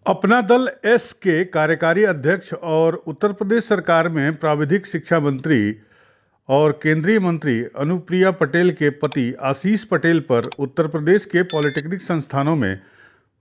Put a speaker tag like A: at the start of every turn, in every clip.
A: अपना दल एस के कार्यकारी अध्यक्ष और उत्तर प्रदेश सरकार में प्राविधिक शिक्षा मंत्री और केंद्रीय मंत्री अनुप्रिया पटेल के पति आशीष पटेल पर उत्तर प्रदेश के पॉलिटेक्निक संस्थानों में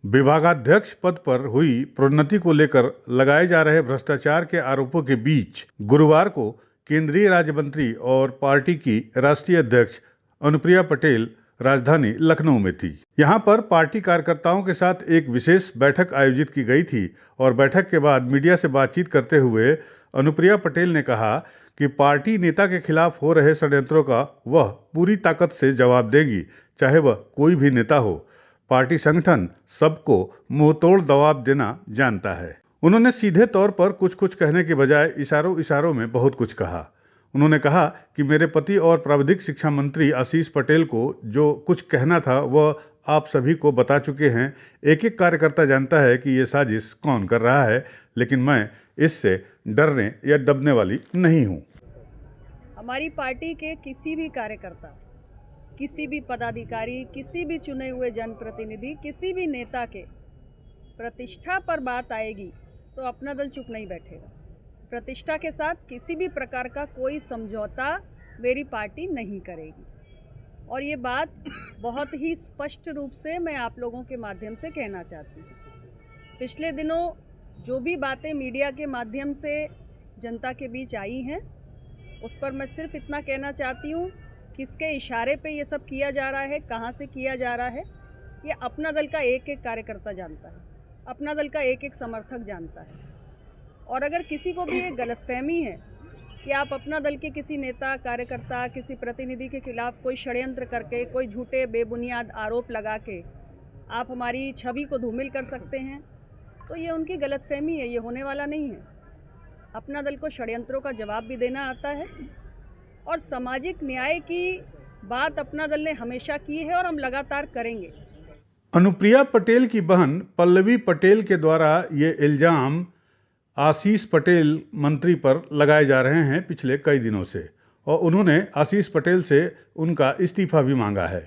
A: विभागाध्यक्ष पद पर हुई प्रोन्नति को लेकर लगाए जा रहे भ्रष्टाचार के आरोपों के बीच गुरुवार को केंद्रीय राज्य मंत्री और पार्टी की राष्ट्रीय अध्यक्ष अनुप्रिया पटेल राजधानी लखनऊ में थी। यहां पर पार्टी कार्यकर्ताओं के साथ एक विशेष बैठक आयोजित की गई थी और बैठक के बाद मीडिया से बातचीत करते हुए अनुप्रिया पटेल ने कहा कि पार्टी नेता के खिलाफ हो रहे षड्यंत्रों का वह पूरी ताकत से जवाब देगी, चाहे वह कोई भी नेता हो। पार्टी संगठन सबको मुंहतोड़ जवाब देना जानता है। उन्होंने सीधे तौर पर कुछ कहने के बजाय इशारों में बहुत कुछ कहा। उन्होंने कहा कि मेरे पति और प्राविधिक शिक्षा मंत्री आशीष पटेल को जो कुछ कहना था वह आप सभी को बता चुके हैं। एक एक कार्यकर्ता जानता है कि ये साजिश कौन कर रहा है, लेकिन मैं इससे डरने या दबने वाली नहीं हूँ।
B: हमारी पार्टी के किसी भी कार्यकर्ता, किसी भी पदाधिकारी, किसी भी चुने हुए जनप्रतिनिधि, किसी भी नेता के प्रतिष्ठा पर बात आएगी तो अपना दल चुप नहीं बैठेगा। प्रतिष्ठा के साथ किसी भी प्रकार का कोई समझौता मेरी पार्टी नहीं करेगी और ये बात बहुत ही स्पष्ट रूप से मैं आप लोगों के माध्यम से कहना चाहती हूँ। पिछले दिनों जो भी बातें मीडिया के माध्यम से जनता के बीच आई हैं उस पर मैं सिर्फ इतना कहना चाहती हूँ, किसके इशारे पे ये सब किया जा रहा है, कहाँ से किया जा रहा है, ये अपना दल का एक एक कार्यकर्ता जानता है, अपना दल का एक एक समर्थक जानता है। और अगर किसी को भी एक गलतफहमी है कि आप अपना दल के किसी नेता, कार्यकर्ता, किसी प्रतिनिधि के खिलाफ कोई षड्यंत्र करके, कोई झूठे बेबुनियाद आरोप लगा के आप हमारी छवि को धूमिल कर सकते हैं, तो ये उनकी गलतफहमी है, ये होने वाला नहीं है। अपना दल को षड्यंत्रों का जवाब भी देना आता है और सामाजिक न्याय की बात अपना दल ने हमेशा की है और हम लगातार करेंगे।
A: अनुप्रिया पटेल की बहन पल्लवी पटेल के द्वारा ये इल्जाम आशीष पटेल मंत्री पर लगाए जा रहे हैं पिछले कई दिनों से, और उन्होंने आशीष पटेल से उनका इस्तीफा भी मांगा है।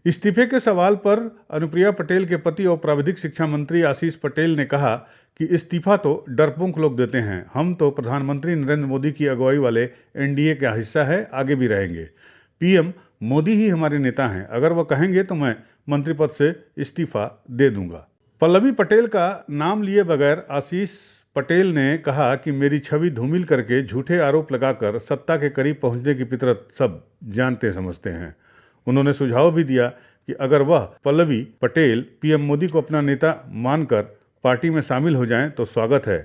A: इस्तीफे के सवाल पर अनुप्रिया पटेल के पति और प्राविधिक शिक्षा मंत्री आशीष पटेल ने कहा कि इस्तीफा तो डरपोक लोग देते हैं, हम तो प्रधानमंत्री नरेंद्र मोदी की अगुवाई वाले एनडीए का हिस्सा है, आगे भी रहेंगे। पीएम मोदी ही हमारे नेता हैं, अगर वह कहेंगे तो मैं मंत्री पद से इस्तीफा दे दूंगा। पल्लवी पटेल का नाम लिए बगैर आशीष पटेल ने कहा कि मेरी छवि धूमिल करके झूठे आरोप लगाकर सत्ता के करीब पहुंचने की फितरत सब जानते समझते हैं। उन्होंने सुझाव भी दिया कि अगर वह पल्लवी पटेल पीएम मोदी को अपना नेता मानकर पार्टी में शामिल हो जाएं तो स्वागत है।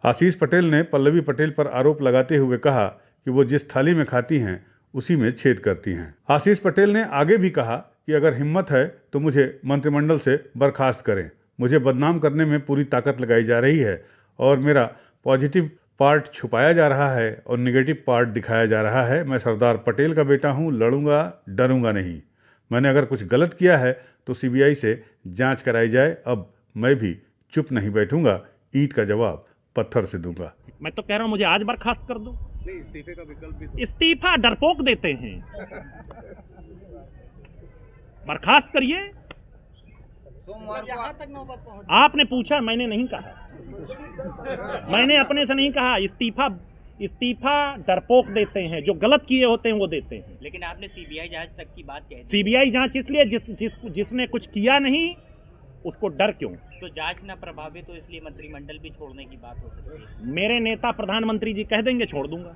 A: आशीष पटेल ने पल्लवी पटेल पर आरोप लगाते हुए कहा कि वो जिस थाली में खाती हैं उसी में छेद करती हैं। आशीष पटेल ने आगे भी कहा कि अगर हिम्मत है तो मुझे मंत्रिमंडल से बर्खास्त करें। मुझे बदनाम करने में पूरी ताकत लगाई जा रही है और मेरा पॉजिटिव पार्ट छुपाया जा रहा है और नेगेटिव पार्ट दिखाया जा रहा है। मैं सरदार पटेल का बेटा हूं, लड़ूंगा, डरूंगा नहीं। मैंने अगर कुछ गलत किया है तो सीबीआई से जांच कराई जाए। अब मैं भी चुप नहीं बैठूंगा, ईंट का जवाब पत्थर से दूंगा।
C: मैं तो कह रहा हूं मुझे आज बर्खास्त कर दो।
D: नहीं, इस्तीफे का विकल्प भी तो।
C: इस्तीफा डरपोक देते हैं, बर्खास्त करिए। आपने पूछा, मैंने नहीं कहा, मैंने अपने से नहीं कहा। इस्तीफा डरपोक देते हैं, जो गलत किए होते हैं वो देते हैं।
E: लेकिन आपने सीबीआई जांच तक की बात कह दी।
C: सीबीआई जांच इसलिए जिसने कुछ किया नहीं उसको डर क्यों?
E: तो जांच न प्रभावित हो इसलिए मंत्रिमंडल भी छोड़ने की बात हो सकती है।
C: मेरे नेता प्रधानमंत्री जी कह देंगे छोड़ दूंगा।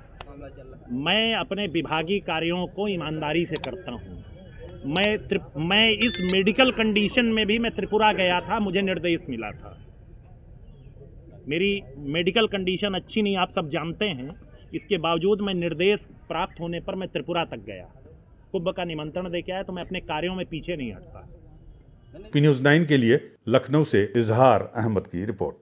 C: मैं अपने विभागीय कार्यों को ईमानदारी से करता हूँ। मैं इस मेडिकल कंडीशन में भी मैं त्रिपुरा गया था, मुझे निर्देश मिला था। मेरी मेडिकल कंडीशन अच्छी नहीं, आप सब जानते हैं। इसके बावजूद मैं निर्देश प्राप्त होने पर मैं त्रिपुरा तक गया, कुंभ का निमंत्रण दे के आया, तो मैं अपने कार्यों में पीछे नहीं हटता।
A: पी न्यूज़ 9 के लिए लखनऊ से इजहार अहमद की रिपोर्ट।